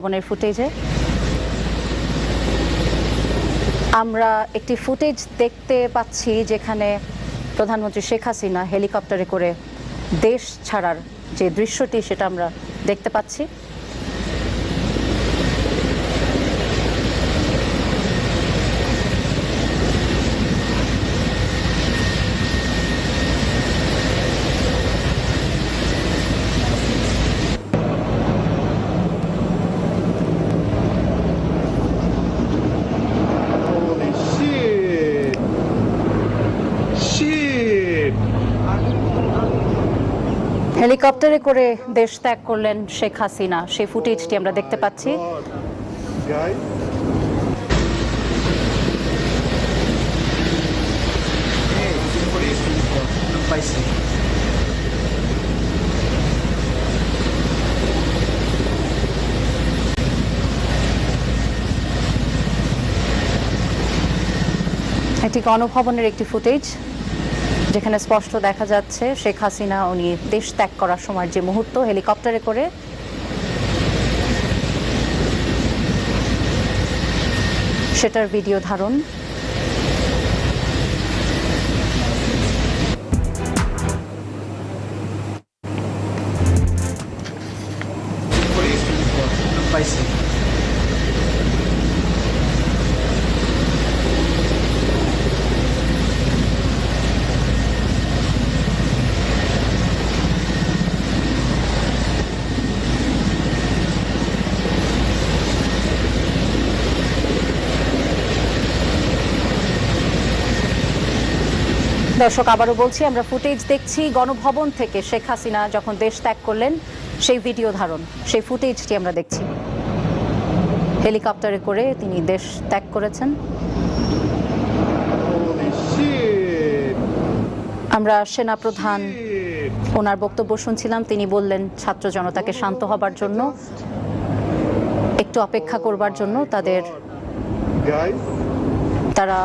ভবনের ফুটেজে আমরা একটি ফুটেজ দেখতে পাচ্ছি যেখানে প্রধানমন্ত্রী শেখ হাসিনা হেলিকপ্টারে করে দেশ ছাড়ার যে দৃশ্যটি সেটা আমরা দেখতে পাচ্ছি। হেলিকপ্টারে করে দেশ ত্যাগ করলেন শেখ হাসিনা, সেই ফুটেজটি আমরা দেখতে পাচ্ছি। এটি গণভবনের একটি ফুটেজ যেখানে স্পষ্ট দেখা যাচ্ছে শেখ হাসিনা উনি দেশ ত্যাগ করার সময় যে মুহূর্ত হেলিকপ্টারে করে সেটার ভিডিও ধারণ। দর্শক, আবারও বলছি, আমরা ফুটেজ দেখছি গণভবন থেকে শেখ হাসিনা যখন দেশ ত্যাগ করলেন সেই ভিডিও ধারণ, সেই ফুটেজটি আমরা দেখছি। হেলিকপ্টারে করে তিনি দেশ ত্যাগ করেছেন। আমরা সেনাপ্রধান ওনার বক্তব্য শুনছিলাম। তিনি বললেন ছাত্র জনতাকে শান্ত হবার জন্য, একটু অপেক্ষা করবার জন্য তারা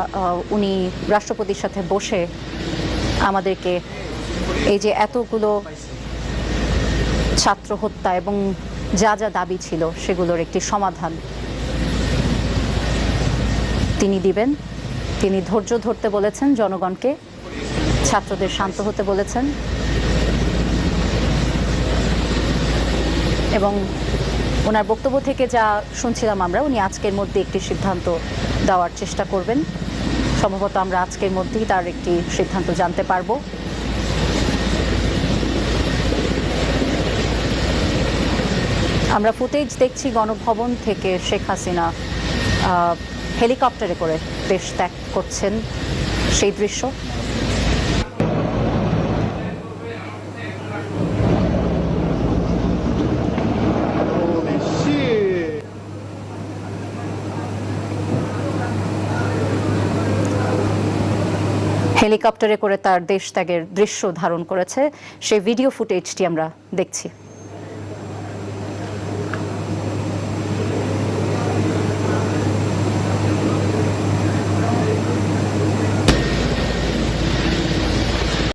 উনি রাষ্ট্রপতির সাথে বসে আমাদেরকে এই যে এতগুলো ছাত্র হত্যা এবং যা যা দাবি ছিল সেগুলোর একটি সমাধান তিনি দিবেন। তিনি ধৈর্য ধরতে বলেছেন জনগণকে, ছাত্রদের শান্ত হতে বলেছেন এবং ওনার বক্তব্য থেকে যা শুনছিলাম আমরা, উনি আজকের মধ্যে একটি সিদ্ধান্ত দেওয়ার চেষ্টা করবেন। সম্ভবত আমরা আজকের মধ্যেই তার একটি সিদ্ধান্ত জানতে পারব। আমরা ফুটেজ দেখছি গণভবন থেকে শেখ হাসিনা হেলিকপ্টারে করে দেশ ত্যাগ করছেন সেই দৃশ্য। হেলিকপ্টারে করে তার দেশ ত্যাগের দৃশ্য ধারণ করেছে, সেই ভিডিও ফুটেজটি আমরা দেখছি।